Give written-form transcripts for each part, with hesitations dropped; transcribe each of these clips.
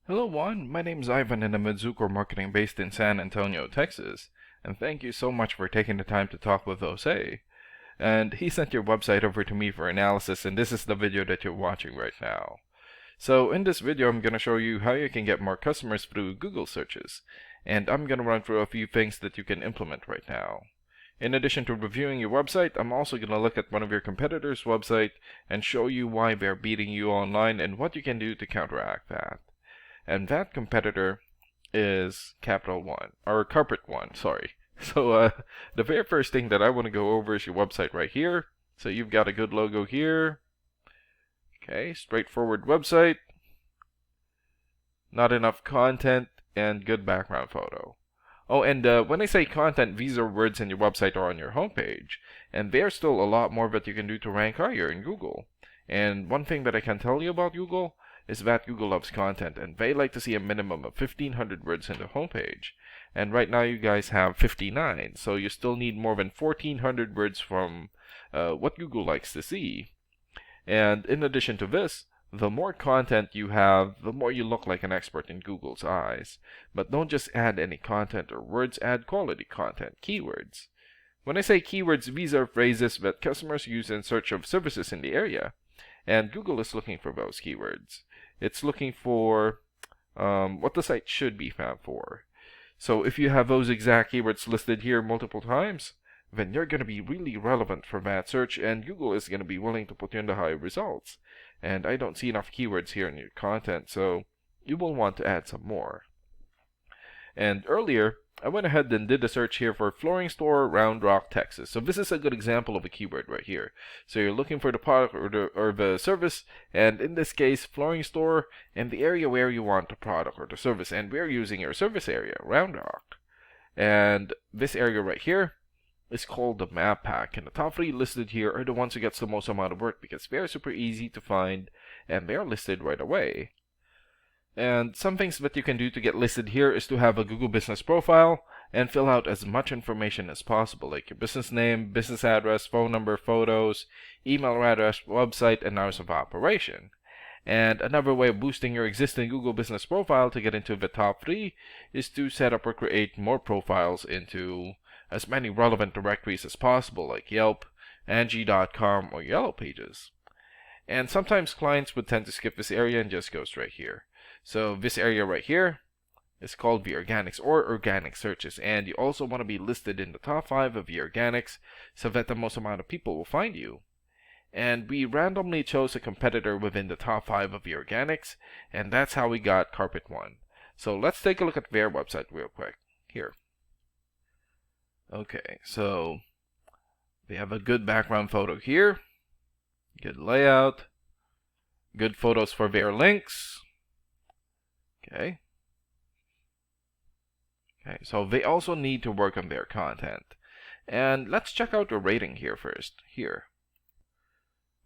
Hello, Juan. My name's Ivan, and I'm a Zucor Marketing based in San Antonio, Texas. And thank you so much for taking the time to talk with Jose. And he sent your website over to me for analysis, and this is the video that you're watching right now. So in this video, I'm going to show you how you can get more customers through Google searches. And I'm going to run through a few things that you can implement right now. In addition to reviewing your website, I'm also going to look at one of your competitors' website and show you why they're beating you online and what you can do to counteract that. And that competitor is Capital One, or Carpet One, sorry. So the very first thing that I want to go over is your website right here. So you've got a good logo here. Okay, straightforward website. Not enough content and good background photo. Oh, and when I say content, these are words in your website or on your homepage. And there's still a lot more that you can do to rank higher in Google. And one thing that I can tell you about Google is that Google loves content, and they like to see a minimum of 1,500 words in the homepage. And right now you guys have 59, so you still need more than 1,400 words from what Google likes to see. And in addition to this, the more content you have, the more you look like an expert in Google's eyes. But don't just add any content or words, add quality content, keywords. When I say keywords, these are phrases that customers use in search of services in the area. And Google is looking for those keywords. It's looking for what the site should be found for. So if you have those exact keywords listed here multiple times, then you're going to be really relevant for that search, and Google is going to be willing to put you in the high results. And I don't see enough keywords here in your content, so you will want to add some more. And earlier, I went ahead and did a search here for flooring store, Round Rock, Texas. So this is a good example of a keyword right here. So you're looking for the product or the service, and in this case, flooring store, and the area where you want the product or the service. And we're using your service area, Round Rock. And this area right here is called the map pack. And the top 3 listed here are the ones who gets the most amount of work because they're super easy to find, and they're listed right away. And some things that you can do to get listed here is to have a Google Business profile and fill out as much information as possible, like your business name, business address, phone number, photos, email address, website, and hours of operation. And another way of boosting your existing Google Business profile to get into the top 3 is to set up or create more profiles into as many relevant directories as possible, like Yelp, Angie.com, or Yellow Pages. And sometimes clients would tend to skip this area and just go straight here. So this area right here is called the organics or organic searches, and you also want to be listed in the top 5 of the organics so that the most amount of people will find you. And we randomly chose a competitor within the top 5 of the organics, and that's how we got Carpet One. So let's take a look at their website real quick here. Okay, so they have a good background photo here, good layout, good photos for their links. Okay, so they also need to work on their content. And let's check out the rating here first. Here.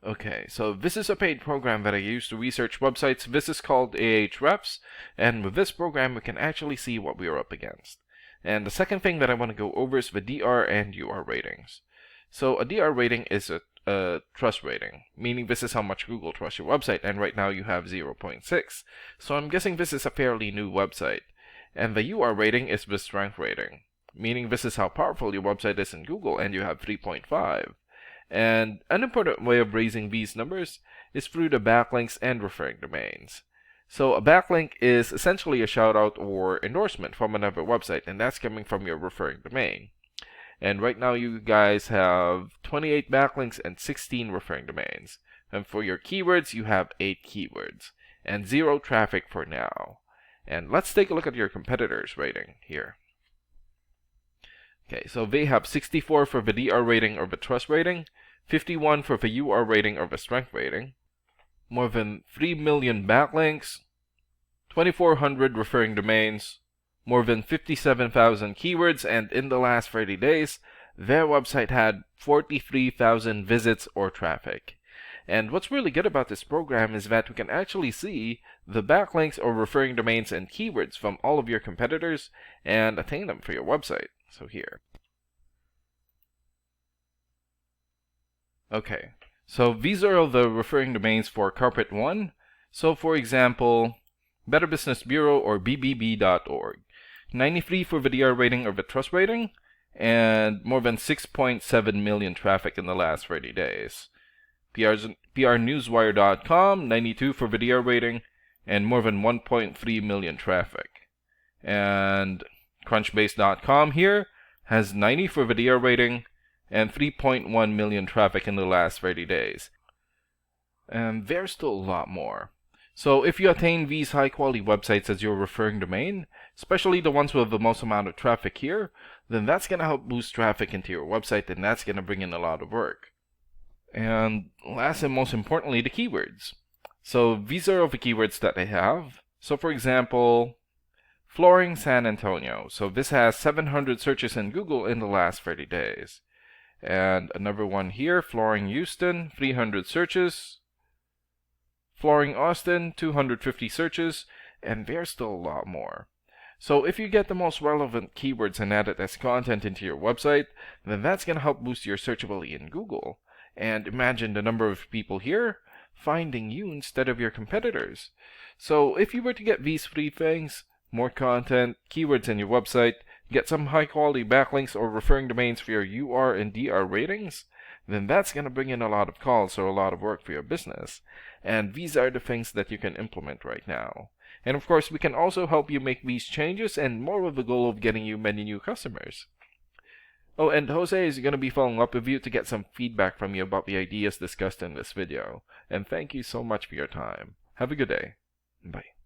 Okay, so this is a paid program that I use to research websites. This is called Ahrefs, and with this program we can actually see what we are up against. And the second thing that I want to go over is the DR and UR ratings. So a DR rating is a trust rating, meaning this is how much Google trusts your website, and right now you have 0.6. So I'm guessing this is a fairly new website. And the UR rating is the strength rating, meaning this is how powerful your website is in Google, and you have 3.5. And an important way of raising these numbers is through the backlinks and referring domains. So a backlink is essentially a shout out or endorsement from another website, and that's coming from your referring domain. And right now you guys have 28 backlinks and 16 referring domains. And for your keywords, you have 8 keywords and 0 traffic for now. And let's take a look at your competitors' rating here. Okay, so they have 64 for the DR rating or the trust rating, 51 for the UR rating or the strength rating, more than 3 million backlinks, 2,400 referring domains, more than 57,000 keywords, and in the last 30 days, their website had 43,000 visits or traffic. And what's really good about this program is that we can actually see the backlinks or referring domains and keywords from all of your competitors and attain them for your website. So here. Okay, so these are all the referring domains for Carpet One. So for example, Better Business Bureau or BBB.org. 93 for VDR rating or VTrust rating, and more than 6.7 million traffic in the last 30 days. PRNewsWire.com, 92 for VDR rating, and more than 1.3 million traffic. And Crunchbase.com here has 90 for VDR rating and 3.1 million traffic in the last 30 days. And there's still a lot more. So if you attain these high quality websites as your referring domain, especially the ones with the most amount of traffic here, then that's going to help boost traffic into your website, and that's going to bring in a lot of work. And last and most importantly, the keywords. So these are all the keywords that I have. So for example, flooring San Antonio. So this has 700 searches in Google in the last 30 days. And another one here, flooring Houston, 300 searches. Flooring Austin, 250 searches, and there's still a lot more. So if you get the most relevant keywords and add it as content into your website, then that's going to help boost your searchability in Google. And imagine the number of people here finding you instead of your competitors. So if you were to get these three things, more content, keywords in your website, get some high quality backlinks or referring domains for your UR and DR ratings, then that's going to bring in a lot of calls or a lot of work for your business. And these are the things that you can implement right now. And of course, we can also help you make these changes and more with the goal of getting you many new customers. Oh, and Jose is going to be following up with you to get some feedback from you about the ideas discussed in this video. And thank you so much for your time. Have a good day. Bye.